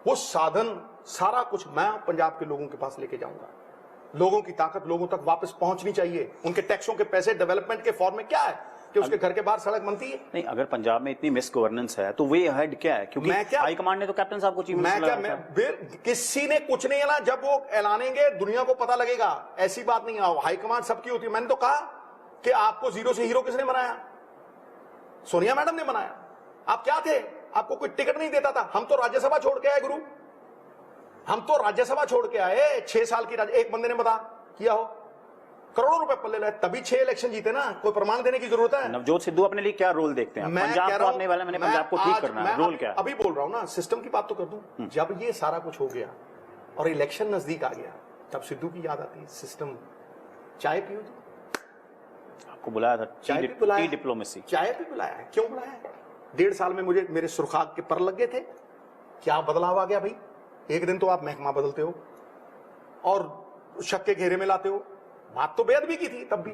वो साधन सारा कुछ मैं पंजाब के लोगों के पास लेके जाऊंगा। लोगों की ताकत लोगों तक वापस पहुंचनी चाहिए। उनके टैक्सों के पैसे डेवलपमेंट के फॉर्म में क्या है कि उसके घर के बाहर सड़क बनती है? नहीं, अगर पंजाब में इतनी मिस गवर्नेंस है तो वे हेड क्या है? क्योंकि हाईकमांड ने तो कैप्टन साहब को चीफ मिनिस्टर किसी ने कुछ नहीं है ना, जब वो ऐलानेंगे दुनिया को पता लगेगा। ऐसी बात नहीं है, हाईकमांड सबकी होती है। मैंने तो कहा कि आपको जीरो से हीरो किसने बनाया? सोनिया मैडम ने बनाया। आप क्या थे? आपको कोई टिकट नहीं देता था। हम तो राज्यसभा छोड़ के आए गुरु, हम तो राज्यसभा छोड़ के आए। 6 साल की एक बंदे ने बता किया हो, करोड़ों रुपए पल्ले लाए, तभी 6 इलेक्शन जीते ना। कोई प्रमाण देने की जरूरत है? नवजोत सिद्धू अपने लिए क्या रोल देखते हैं? पंजाब को आपने वाला, मैंने पंजाब को ठीक करना है, रोल क्या है? अभी बोल रहा हूं ना, सिस्टम की बात तो कर दूं। जब ये सारा कुछ हो गया और इलेक्शन नजदीक आ गया, तब सिद्धू की याद आती है, सिस्टम चाय पियो। आपको बुलाया था, चाय भी बुलाया, डिप्लोमेसी, चाय भी बुलाया है। क्यों बुलाया है? 1.5 साल में मुझे मेरे सुरखाग के पर लग गए थे। क्या बदलाव आ गया भाई? एक दिन तो आप महकमा बदलते हो और शक के घेरे में लाते हो। बात तो बेअदबी की थी तब भी,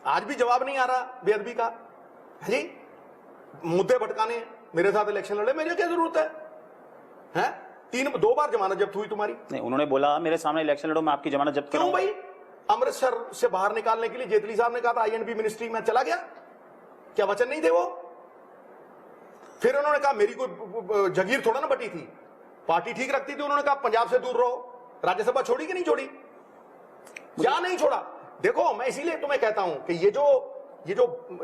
आज भी जवाब नहीं आ रहा बेअदबी का। जी, मुद्दे भटकाने, मेरे साथ इलेक्शन लड़े, मेरे क्या जरूरत है? 2 बार जमानत जब्त हुई तुम्हारी। नहीं, उन्होंने बोला मेरे सामने इलेक्शन लड़ो, मैं आपकी जमानत जब्त क्यों भाई? अमृतसर से बाहर निकालने के लिए जेटली साहब ने कहा था आईएनबी मिनिस्ट्री में चला गया, क्या वचन नहीं थे वो? फिर उन्होंने कहा मेरी कोई जगीर थोड़ा ना बटी थी, पार्टी ठीक रखती थी। उन्होंने कहा पंजाब से दूर रहो। राज्यसभा छोड़ी कि नहीं छोड़ी? क्या नहीं छोड़ा? देखो, मैं इसीलिए तुम्हें कहता हूं कि ये जो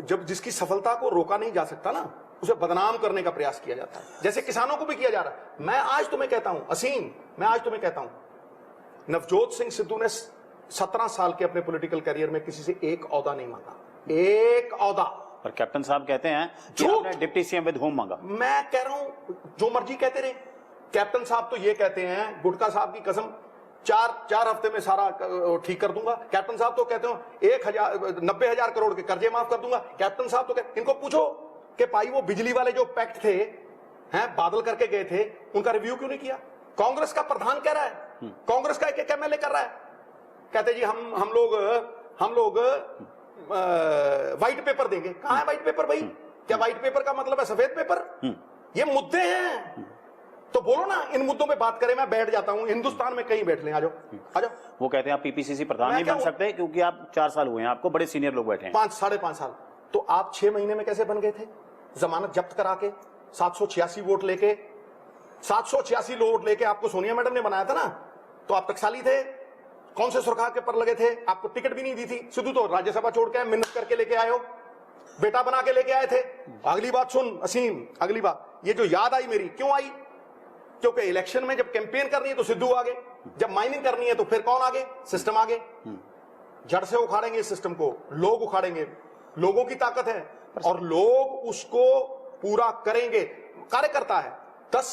जब जिसकी सफलता को रोका नहीं जा सकता ना, उसे बदनाम करने का प्रयास किया जाता है, जैसे किसानों को भी किया जा रहा है। मैं आज तुम्हें कहता हूं असीम, मैं आज तुम्हें कहता हूं, नवजोत सिंह सिद्धू ने 17 साल के अपने पॉलिटिकल करियर में किसी से एक ओहदा नहीं मांगा, एक ओहदा। और कैप्टन साहब कहते हैं कि आपने डिप्टी सीएम विद होम मांगा। मैं कह रहा हूं जो मर्जी कहते रहे। कैप्टन साहब तो ये कहते हैं, गुटका साहब की कसम, 4 हफ्ते में सारा ठीक कर दूंगा। कैप्टन साहब तो कहते हो 90,000 करोड़ के कर्जे माफ कर दूंगा। कैप्टन साहब तो कहते, इनको पूछो कि भाई वो बिजली वाले जो पैक्ट थे, हैं बादल करके गए थे, उनका रिव्यू क्यों नहीं किया? कांग्रेस का प्रधान कह रहा है, कांग्रेस का एक एमएलए कर रहा है, कहते जी हम लोग व्हाइट पेपर देंगे। कहां है व्हाइट पेपर भाई? क्या व्हाइट पेपर का मतलब है सफेद पेपर? ये मुद्दे हैं तो बोलो ना, इन मुद्दों पे बात करें। मैं बैठ जाता हूं, हिंदुस्तान में कहीं बैठ लें, आ जाओ। वो कहते हैं आप पीपीसीसी प्रधान नहीं बन सकते क्योंकि आप 4 साल हुए हैं, आपको बड़े सीनियर लोग बैठे हैं। 5-5.5 साल। तो आप 6 महीने में कैसे बन गए थे? जमानत जब्त करा के 786 वोट लेके, 786 वोट लेके आपको सोनिया मैडम ने बनाया था ना, तो आप टकसाली थे। कौन से सुरखा के पर लगे थे? आपको टिकट भी नहीं दी थी। सिद्धू तो राज्यसभा छोड़ के मेहनत करके लेके आए हो, बेटा बना के लेके आए थे। अगली बात सुन असीम, अगली बात, ये जो याद आई मेरी, क्यों आई? क्योंकि इलेक्शन में जब कैंपेन करनी है तो सिद्धू आगे, जब माइनिंग करनी है तो फिर कौन आगे? सिस्टम आगे। जड़ से उखाड़ेंगे इस सिस्टम को, लोग उखाड़ेंगे। लोगों की ताकत है और लोग उसको पूरा करेंगे। कार्यकर्ता है, 10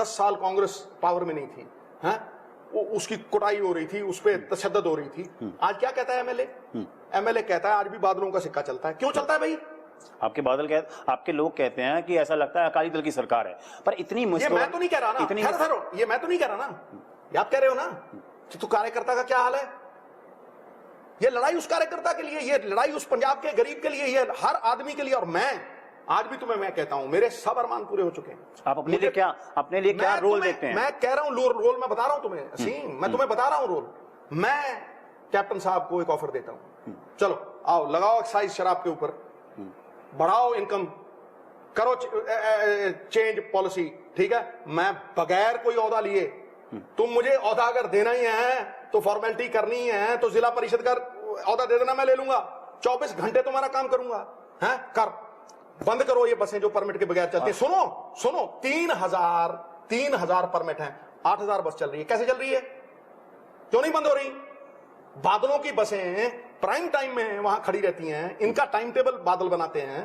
साल कांग्रेस पावर में नहीं थी, हैं? उसकी कुटाई हो रही थी, उस पर तशद्दुद हो रही थी। आज क्या कहता है एमएलए कहता है आज भी बादलों का सिक्का चलता है। क्यों चलता है भाई? आपके लोग कहते हैं कि ऐसा लगता है अकाली दल की सरकार है, पर इतनी मुश्किल। ये मैं तो नहीं कह रहा ना, ये मैं तो नहीं कह रहा ना, ये आप कह रहे हो ना कि तू कार्यकर्ता का क्या हाल है। ये लड़ाई उस कार्यकर्ता के लिए, ये लड़ाई उस पंजाब के गरीब के लिए, ये हर आदमी के लिए। और मैं आज भी तुम्हें मैं कहता हूं, मेरे सब अरमान पूरे हो चुके हैं। आप अपने लिए क्या रोल देखते हैं? मैं कह रहा हूं रोल मैं बता रहा हूं तुम्हें असीम, मैं तुम्हें बता रहा हूं रोल। मैं कैप्टन साहब को एक ऑफर देता हूं, चलो आओ लगाओ एक्साइज शराब के ऊपर, बढ़ाओ इनकम, करो चेंज पॉलिसी, ठीक है? मैं बगैर कोई ओहदा लिए, तुम मुझे ओहदा अगर देना ही है तो फॉर्मेलिटी करनी है तो जिला परिषद का ओहदा दे देना, मैं ले लूंगा। 24 घंटे तुम्हारा काम करूंगा, हैं? कर बंद करो ये बसें जो परमिट के बगैर चलती है। सुनो 3,000 परमिट हैं, 8,000 बस चल रही है। कैसे चल रही है? क्यों नहीं बंद हो रही? बादलों की बसें प्राइम टाइम में वहां खड़ी रहती हैं, इनका टाइम टेबल बादल बनाते हैं,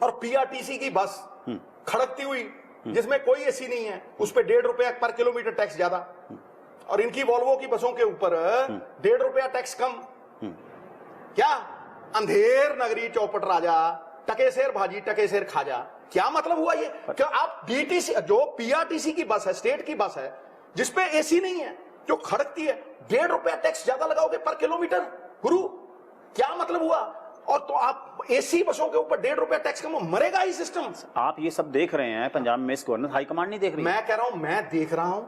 और पीआरटीसी की बस खड़कती हुई जिसमें कोई एसी नहीं है, उस पर ₹1.5 पर किलोमीटर टैक्स ज्यादा, और इनकी वॉल्वो की बसों के ऊपर ₹1.5 टैक्स कम। क्या अंधेर नगरी चौपट राजा, टकेसेर भाजी टकेसेर खाजा, क्या मतलब हुआ ये? क्या आप डीटीसी जो पीआरटीसी की बस है, स्टेट की बस है, जिसपे एसी नहीं है, जो खड़कती है, ₹1.5 टैक्स ज्यादा लगाओगे पर किलोमीटर? गुरु क्या मतलब हुआ? और तो आप एसी बसों के ऊपर ₹1.5 टैक्स कम, मरेगा ही सिस्टम। आप ये सब देख रहे हैं पंजाब में, इस गवर्नर हाईकमांड नहीं देख रही? मैं कह रहा हूं, मैं देख रहा हूं,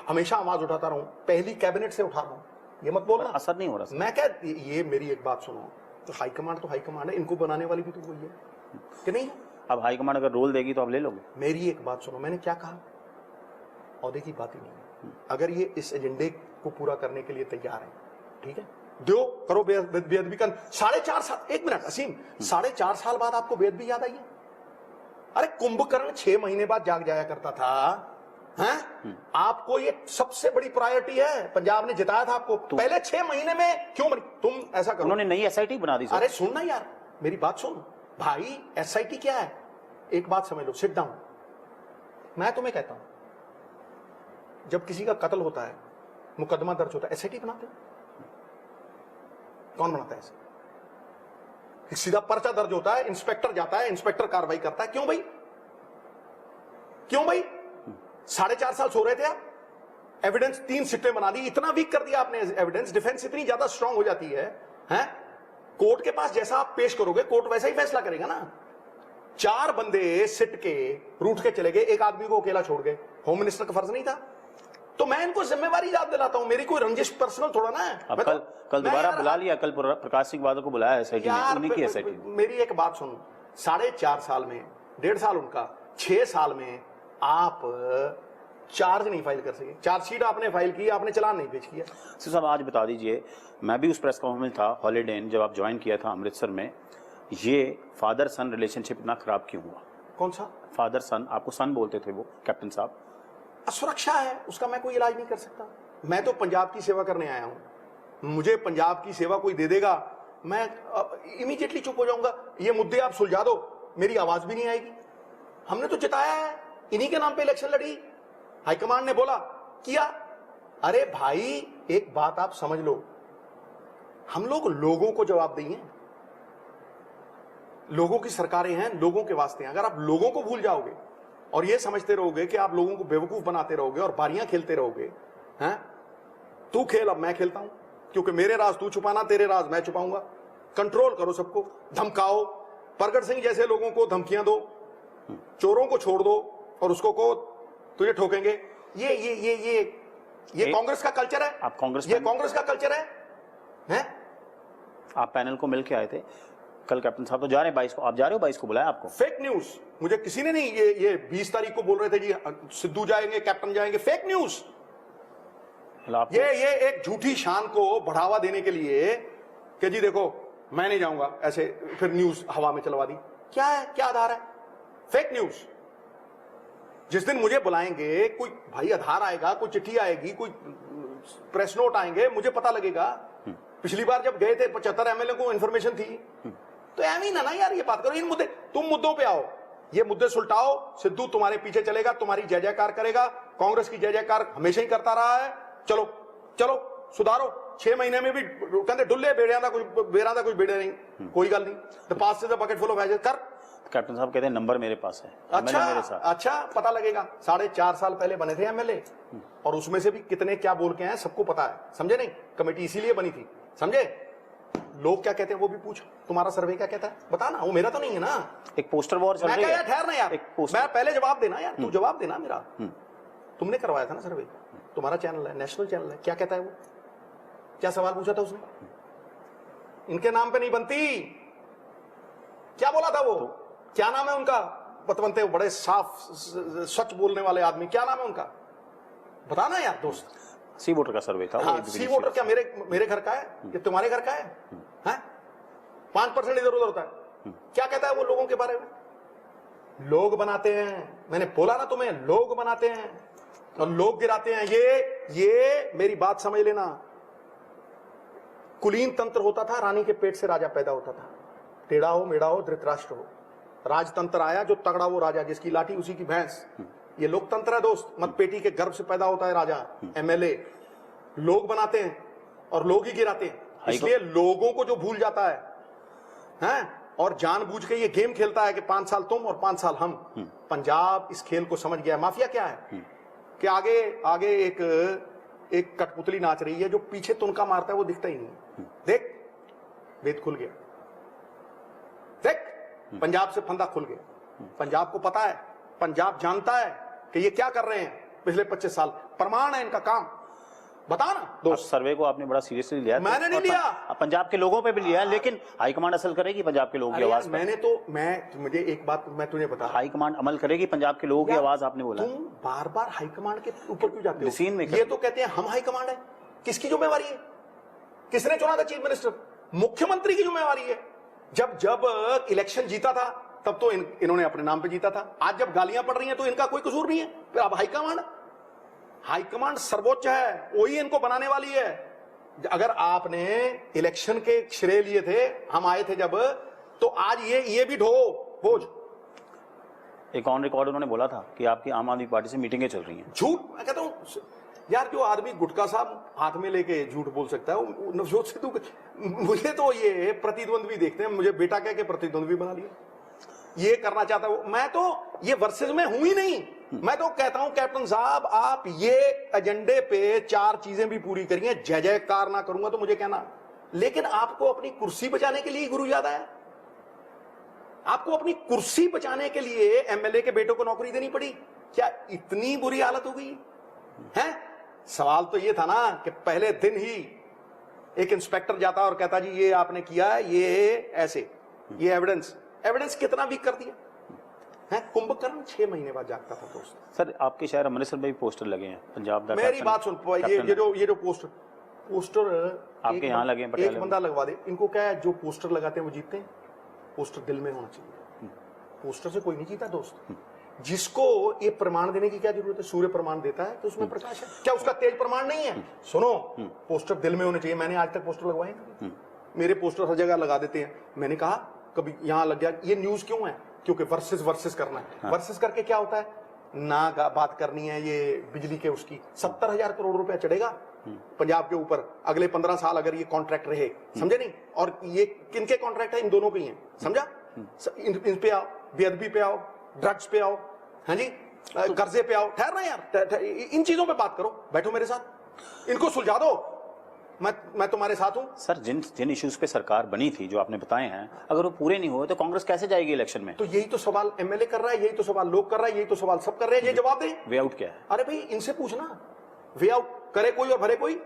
हमेशा आवाज उठाता रहूं, पहली कैबिनेट से उठा रहा हूं, ये मत बोलना असर नहीं हो रहा। मैं क्या, ये मेरी एक बात सुनो, तो हाईकमांड है, इनको बनाने वाली भी तो वही है कि नहीं? अब हाईकमांड अगर रोल देगी तो आप ले लोगे? मेरी एक बात सुनो, मैंने क्या कहा? औहदे की बात ही नहीं है। अगर ये इस एजेंडे को पूरा करने के लिए तैयार है, ठीक है, दो करो बेअदबी का। 4.5 साल, एक मिनट असीम, 4.5 साल बाद आपको बेअदबी याद आई है? अरे कुंभकर्ण 6 महीने बाद जाग जाया करता था, हैं? आपको ये सबसे बड़ी प्रायोरिटी है, पंजाब ने जिताया था आपको, पहले 6 महीने में क्यों बनी? तुम ऐसा करो, उन्होंने नई एसआईटी बना दी। अरे सुनना यार, मेरी बात सुन भाई, एसआईटी क्या है? एक बात समझ लो, सिट डाउन। मैं तुम्हें कहता हूं, जब किसी का कत्ल होता है, मुकदमा दर्ज होता है, एसआईटी बनाते हैं? कौन बनाता है ऐसे? सीधा पर्चा दर्ज होता है, इंस्पेक्टर जाता है, इंस्पेक्टर कार्रवाई करता है। क्यों भाई? क्यों भाई? 4.5 साल सो रहे थे आप, एविडेंस 3 सिट्टें बना दी, इतना वीक कर दिया आपने एविडेंस, डिफेंस इतनी ज्यादा स्ट्रांग हो जाती है, हैं? कोर्ट के पास जैसा आप पेश करोगे, कोर्ट वैसा ही फैसला करेगा ना। 4 बंदे सिट के रूठ के चले गए, एक आदमी को अकेला छोड़ गए, होम मिनिस्टर का फर्ज नहीं था? तो मैं इनको जिम्मेवारी याद दिलाता हूं, मेरी कोई रंजिश पर्सनल थोड़ा ना है। अब कल दोबारा बुला लिया, कल प्रकाश सिंह बादल को बुलाया एसआईटी ने, उन्हीं की एसआईटी। मेरी एक बात सुनो, 4.5 साल में, 1.5 साल उनका, 6 साल में आप चार्ज नहीं फाइल कर सके। चार्जशीट आपने फाइल की, आपने चालान नहीं पेश किया। साहब आज बता दीजिए, मैं भी उस प्रेस कॉन्फ्रेंस में था, हॉलीडे इन, जब आप ज्वाइन किया था अमृतसर में, ये फादर सन रिलेशनशिप इतना खराब क्यों हुआ? कौन सा फादर सन? आपको सन बोलते थे वो कैप्टन साहब। सुरक्षा है, उसका मैं कोई इलाज नहीं कर सकता। मैं तो पंजाब की सेवा करने आया हूं, मुझे पंजाब की सेवा कोई दे देगा, मैं इमीडिएटली चुप हो जाऊंगा। ये मुद्दे आप सुलझा दो, मेरी आवाज भी नहीं आएगी। हमने तो जिताया है, इन्हीं के नाम पे इलेक्शन लड़ी, हाईकमांड ने बोला किया। अरे भाई एक बात आप समझ लो, हम लोग लोगों को जवाब देंगे, लोगों की सरकारें हैं, लोगों के वास्ते हैं। अगर आप लोगों को भूल जाओगे और ये समझते रहोगे कि आप लोगों को बेवकूफ बनाते रहोगे और बारियां खेलते रहोगे, हैं? तू खेल, अब मैं खेलता हूं, क्योंकि मेरे राज तू छुपाना, तेरे राज मैं छुपाऊंगा। कंट्रोल करो सबको, धमकाओ, प्रगट सिंह जैसे लोगों को धमकियां दो, चोरों को छोड़ दो और उसको को तुझे ठोकेंगे। ये कांग्रेस का कल्चर है। आप कांग्रेस, ये कांग्रेस का कल्चर है? आप पैनल को मिल के आए थे कल, कैप्टन साहब तो जा रहे हैं 22 को, आप जा रहे हो? 22 को बुलाया आपको? फेक न्यूज, मुझे किसी ने नहीं, ये 20 तारीख को बोल रहे थे जी सिद्धू जाएंगे, कैप्टन जाएंगे, फेक न्यूज। ये एक झूठी शान को बढ़ावा देने के लिए कि जी देखो मैं नहीं जाऊंगा, ऐसे फिर न्यूज हवा में चलवा दी। क्या है, क्या आधार है? Fake news. जिस दिन मुझे बुलाएंगे, कोई भाई आधार आएगा, कोई चिट्ठी आएगी, कोई प्रेस नोट आएंगे, मुझे पता लगेगा। पिछली बार जब गए थे 75 एमएलए को इन्फॉर्मेशन थी, तो एम ही ना यार, ये बात करो, इन मुद्दे, तुम मुद्दों पे आओ, ये मुद्दे सुलटाओ, सिद्धू तुम्हारे पीछे चलेगा, तुम्हारी जय जयकार करेगा, कांग्रेस की जय जयकार हमेशा ही करता रहा है। चलो चलो सुधारो, 6 महीने में भी कहते डुल्ले बेड़िया था, कुछ बेड़ा था, कुछ बेड़े नहीं, कोई गल नहीं। द पास से the bucket full of ages कर। कैप्टन साहब कहते हैं नंबर मेरे पास है। अच्छा मेरे साथ। अच्छा, पता लगेगा। 4.5 साल पहले बने थे एमएलए, और उसमें से भी कितने क्या बोल के आए सबको पता है, समझे नहीं? कमेटी इसीलिए बनी थी, समझे? लोग क्या कहते हैं वो भी पूछ, तुम्हारा सर्वे क्या कहता है बता ना, वो मेरा तो नहीं है ना। एक पोस्टर वॉर चल रही है। ठहर ना यार, मैं पहले जवाब देना यार, तू जवाब देना मेरा। तुमने करवाया था ना सर्वे, तुम्हारा चैनल है, नेशनल चैनल है, क्या कहता है वो? क्या सवाल पूछा था उसने? इनके नाम पे नहीं बनती, क्या बोला था वो? क्या नाम है उनका? बतवंते, बड़े साफ सच बोलने वाले आदमी, क्या नाम है उनका? बताना यार दोस्त। सी वोटर का सर्वे था। हाँ, सी वोटर क्या मेरे घर का है, ये तुम्हारे घर का है? 5% इधर उधर होता है। क्या कहता है वो लोगों के बारे में? लोग बनाते हैं, मैंने बोला ना तुम्हें, लोग बनाते हैं और लोग गिराते हैं। ये मेरी बात समझ लेना, कुलीन तंत्र होता था, रानी के पेट से राजा पैदा होता था। टेढ़ा हो मेढ़ा हो धृतराष्ट्र हो, राजतंत्र आया, जो तगड़ा वो राजा, जिसकी लाठी उसी की भैंस। ये लोकतंत्र है दोस्त। मत पेटी के गर्भ से पैदा होता है राजा। एमएलए लोग बनाते हैं और लोग ही गिराते हैं, इसलिए लोगों को जो भूल जाता है और जानबूझ के ये गेम खेलता है कि 5 साल तुम और 5 साल हम। पंजाब इस खेल को समझ गया। माफिया क्या है कि आगे आगे एक कठपुतली नाच रही है, जो पीछे तुनका मारता है वो दिखता ही नहीं। देख वेद खुल गया, देख पंजाब से फंदा खुल गया। पंजाब को पता है, पंजाब जानता है कि ये क्या कर रहे हैं पिछले 25 साल। प्रमाण है इनका काम। बता ना दोस्त। सर्वे को आपने बड़ा सीरियसली लिया। मैंने नहीं लिया, पंजाब के लोगों पे भी लिया, लेकिन हाईकमांड असल करेगी पंजाब के लोगों की आवाज मैं मुझे एक बात मैं तुझे बता, हाईकमांड अमल करेगी पंजाब के लोगों की आवाज। आपने बोला तुम बार बार हाईकमांड के ऊपर क्यों जाते हो? सीन में ये तो कहते हैं हम हाईकमांड है। किसकी जिम्मेवारी है? किसने चुना था चीफ मिनिस्टर? मुख्यमंत्री की जिम्मेवारी है। जब इलेक्शन जीता था तब तो इन्होंने अपने नाम पे जीता था। आज जब गालियां पड़ रही हैं तो इनका कोई कसूर नहीं है। फिर अब हाईकमांड सर्वोच्च है, वही इनको बनाने वाली है। अगर आपने इलेक्शन के श्रेय लिए थे, हम आए थे जब, तो आज ये भी ढो बोझ। एक ऑन रिकॉर्ड उन्होंने बोला था कि आपकी आम आदमी पार्टी से मीटिंगें चल रही हैं। झूठ। मैं कहता हूं यार, जो आदमी गुटखा साहब हाथ में लेके झूठ बोल सकता है वो नवजोत सिद्धू। मुझे तो ये प्रतिद्वंद्वी देखते हैं, मुझे बेटा कह के प्रतिद्वंद्वी बना लिया। ये करना चाहता हूं मैं, तो ये वर्सेस में हूं ही नहीं। मैं तो कहता हूं कैप्टन साहब, आप ये एजेंडे पे 4 चीजें भी पूरी करिए। जय जयकार ना करूंगा तो मुझे कहना, लेकिन आपको अपनी कुर्सी बचाने के लिए गुरु याद आया। आपको अपनी कुर्सी बचाने के लिए एमएलए के बेटों को नौकरी देनी पड़ी। क्या इतनी बुरी हालत हो गई है? सवाल तो ये था ना कि पहले दिन ही एक इंस्पेक्टर जाता और कहता, जी ये आपने किया है, ये ऐसे, ये एविडेंस कितना वीक कर दिया है। कुंभकर्ण 6 महीने बाद जागता था दोस्त। सर आपके शहर अमृतसर में भी पोस्टर लगे हैं पंजाब दा। मेरी बात सुन, ये जो पोस्टर आपके यहाँ लगे हैं, एक बंदा लगवा दे। इनको क्या है, जो पोस्टर लगाते हैं वो जीतते हैं। पोस्टर दिल में होना चाहिए। पोस्टर से कोई नहीं जीता दोस्त। जिसको ये प्रमाण देने की क्या जरूरत है? सूर्य प्रमाण देता है तो उसमें प्रकाश है। क्या उसका तेज प्रमाण नहीं है? सुनो, पोस्टर दिल में होने चाहिए। मैंने आज तक पोस्टर लगवाए नहीं। मेरे पोस्टर हर जगह लगा देते हैं। मैंने कहा कभी यहां लग गया। ये न्यूज क्यों है? क्योंकि वर्सेस करना है। वर्सेस करके क्या होता है ना, बात करनी है ये बिजली के उसकी। 70,000 करोड़ रुपया चढ़ेगा पंजाब के ऊपर अगले 15 साल अगर ये कॉन्ट्रैक्ट रहे। समझे नहीं? और ये किनके कॉन्ट्रैक्ट है? इन दोनों के ही हैं। समझा? इन पे आओ, बेअदबी पे आओ, ड्रग्स पे आओ, हाँ जी, कर्जे पे आओ। ठहरना यार, इन चीजों पे बात करो। बैठो मेरे साथ, इनको सुलझा दो। मैं तुम्हारे साथ हूं। सर जिन इश्यूज पे सरकार बनी थी, जो आपने बताए हैं, अगर वो पूरे नहीं हुए तो कांग्रेस कैसे जाएगी इलेक्शन में? तो यही तो सवाल एमएलए कर रहा है, यही तो सवाल लोग कर रहा है, यही तो सवाल सब कर रहे हैं। ये जवाब दें। वे आउट क्या है? अरे भाई इनसे पूछना, वे आउट करे कोई और भरे कोई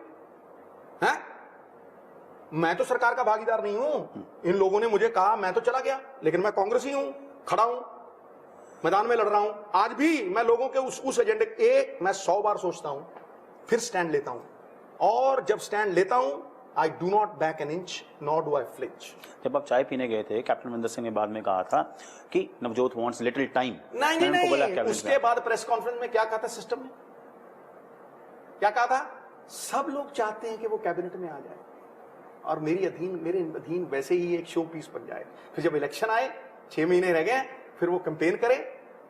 है? मैं तो सरकार का भागीदार नहीं हूं। इन लोगों ने मुझे कहा, मैं तो चला गया, लेकिन मैं कांग्रेसी हूं, खड़ा हूं, मैदान में लड़ रहा हूं। आज भी मैं लोगों के उस एजेंडे मैं 100 बार सोचता हूं, फिर स्टैंड लेता हूं। और जब स्टैंड लेता हूं, I do not back an inch, not do I flinch. जब आप चाय पीने गए थे, कैप्टन अमरिंदर सिंह ने बाद में कहा था कि नवजोत वांट्स लिटिल टाइम। नहीं, उसके बाद प्रेस कॉन्फ्रेंस में क्या कहा था? सिस्टम में क्या कहा था? सब लोग चाहते हैं कि वो कैबिनेट में आ जाए और मेरे अधीन वैसे ही एक शो पीस बन जाए। फिर जब इलेक्शन आए, 6 महीने रह गए, फिर वो कैंपेन करे,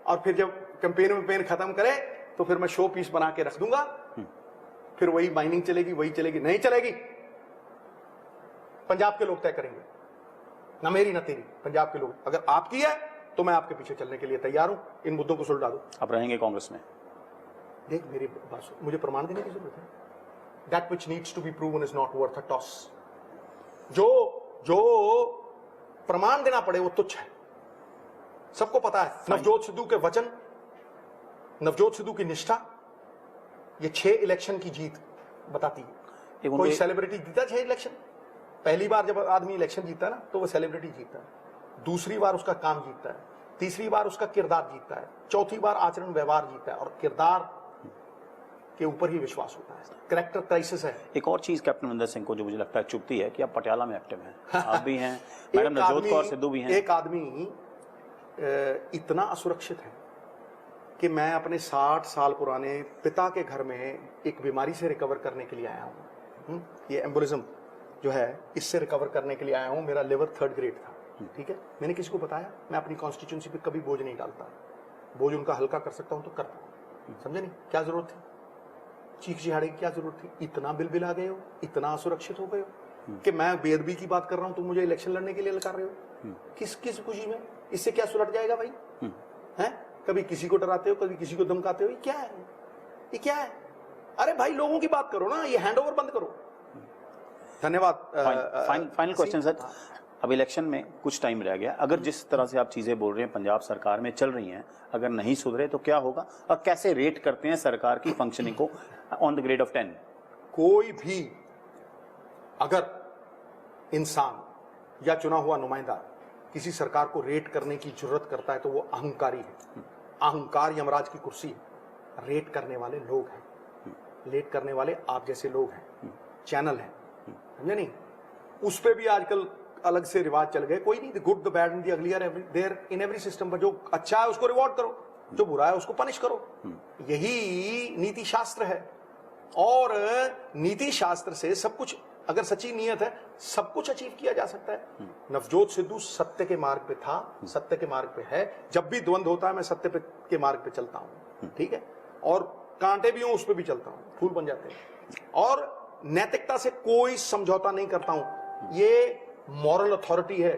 और फिर जब कैंपेन खत्म करे तो फिर मैं शो पीस बना के रख दूंगा। फिर वही माइनिंग चलेगी, वही चलेगी। नहीं चलेगी। पंजाब के लोग तय करेंगे, ना मेरी ना तेरी, पंजाब के लोग। अगर आपकी है तो मैं आपके पीछे चलने के लिए तैयार हूं। इन मुद्दों को सुलझा दो। आप रहेंगे कांग्रेस में? देख मेरी बात, मुझे प्रमाण देने की जरूरत है। That which needs to be proven is not worth a toss. जो प्रमाण देना पड़े वो तुच्छ है, सबको पता है। नवजोत सिद्धू के वचन, नवजोत सिद्धू की निष्ठा, ये 6 इलेक्शन की जीत बताती है। कोई सेलिब्रिटी जीता 6 इलेक्शन? पहली बार जब आदमी इलेक्शन जीतता है ना, तो वो सेलिब्रिटी जीतता है। दूसरी बार उसका काम जीतता है, तीसरी बार उसका किरदार जीतता है, चौथी बार आचरण व्यवहार जीतता है, और किरदार के ऊपर ही विश्वास होता है। कैरेक्टर क्राइसिस है। एक और चीज कैप्टन अमरिंदर सिंह को जो मुझे लगता है चुभती है कि आप पटियाला में एक्टिव हैं, आप भी हैं, मैडम नवजोत कौर सिद्धू भी हैं। एक आदमी इतना असुरक्षित है कि मैं अपने 60 साल पुराने पिता के घर में एक बीमारी से रिकवर करने के लिए आया हूं। ये एम्बोलिज्म, जो है इससे रिकवर करने के लिए आया हूं। मेरा लिवर 3rd ग्रेड था, ठीक है। मैंने किसी को बताया, मैं अपनी कॉन्स्टिट्यूंसी पे कभी बोझ नहीं डालता। बोझ उनका हल्का कर सकता हूं तो करता हूं, समझे नहीं? क्या जरूरत थी चीख चिहाड़े की? क्या जरूरत थी? इतना बिलबिला गए हो, इतना असुरक्षित हो गए हो कि मैं बेअदबी की बात कर रहा हूं, तुम मुझे इलेक्शन लड़ने के लिए लगा रहे हो। किस किस खुशी में? इससे क्या सुलट जाएगा भाई? हैं? कभी किसी को डराते हो, कभी किसी को धमकाते हो, ये क्या है? ये क्या है? अरे भाई लोगों की बात करो ना, ये हैंडओवर बंद करो। धन्यवाद। फाइनल क्वेश्चन सर, अब इलेक्शन में कुछ टाइम रह गया, अगर जिस तरह से आप चीजें बोल रहे हैं पंजाब सरकार में चल रही हैं, अगर नहीं सुधरे तो क्या होगा, और कैसे रेट करते हैं सरकार की फंक्शनिंग को ऑन द ग्रेड ऑफ 10? कोई भी अगर इंसान या चुना हुआ नुमाइंदा किसी सरकार को रेट करने की जरूरत करता है तो वो अहंकारी है। अहंकार यमराज की कुर्सी है। रेट करने वाले लोग हैं, लेट करने वाले आप जैसे लोग हैं, चैनल हैं, समझे नहीं? उस पे भी आजकल अलग से रिवाज चल गए। कोई नहीं, the good the bad and the ugly are there in every system. पर जो अच्छा है उसको रिवॉर्ड करो, जो बुरा है उसको पनिश करो। यही नीति शास्त्र है। और नीति शास्त्र से सब कुछ, अगर सच्ची नीयत है, सब कुछ अचीव किया जा सकता है। नवजोत सिद्धू सत्य के मार्ग पे था, सत्य के मार्ग पे है। जब भी द्वंद्व होता है मैं सत्य के मार्ग पे चलता हूं, ठीक है। और कांटे भी हो उस पे भी चलता हूं, फूल बन जाते हैं। और नैतिकता से कोई समझौता नहीं करता हूं। ये मॉरल अथॉरिटी है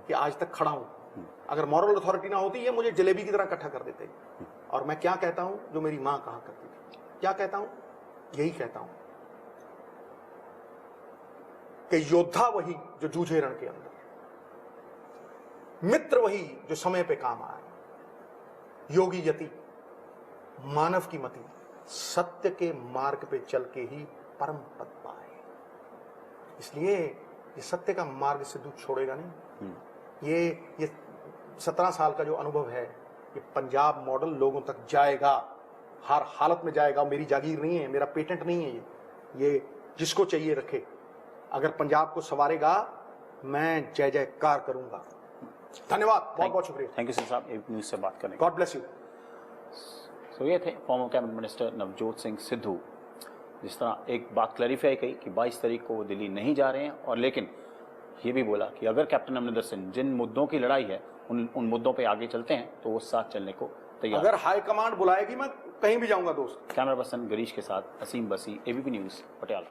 कि आज तक खड़ा हूं। अगर मॉरल अथॉरिटी ना होती, ये मुझे जलेबी की तरह इकट्ठा कर देते। और मैं क्या कहता हूं जो मेरी मां कहा करती थी, क्या कहता हूं? यही कहता हूं कि योद्धा वही जो जूझे रण के अंदर, मित्र वही जो समय पे काम आए, योगी यति मानव की मति, सत्य के मार्ग पे चल के ही परम पद पाए। इसलिए ये सत्य का मार्ग से दूध छोड़ेगा नहीं। ये 17 साल का जो अनुभव है, ये पंजाब मॉडल लोगों तक जाएगा, हर हालत में जाएगा। मेरी जागीर नहीं है, मेरा पेटेंट नहीं है ये जिसको चाहिए रखे। अगर पंजाब को संवारेगा, मैं जय जयकार करूंगा। धन्यवाद, बहुत बहुत शुक्रिया। थैंक यू सर साहब एबीपी न्यूज से बात करने। God bless you. तो ये थे former cabinet minister Navjot Singh Sidhu. जिस तरह एक बात क्लैरिफाई की कि 22 तारीख को वो दिल्ली नहीं जा रहे हैं, और लेकिन ये भी बोला कि अगर कैप्टन अमरिंदर सिंह जिन मुद्दों की लड़ाई है उन मुद्दों पे आगे चलते हैं तो वो साथ चलने को तैयार। अगर हाई कमांड बुलाएगी मैं कहीं भी जाऊंगा दोस्त। कैमरा पर्सन गिरीश के साथ असीम बसी, एबीपी न्यूज, पटियाला।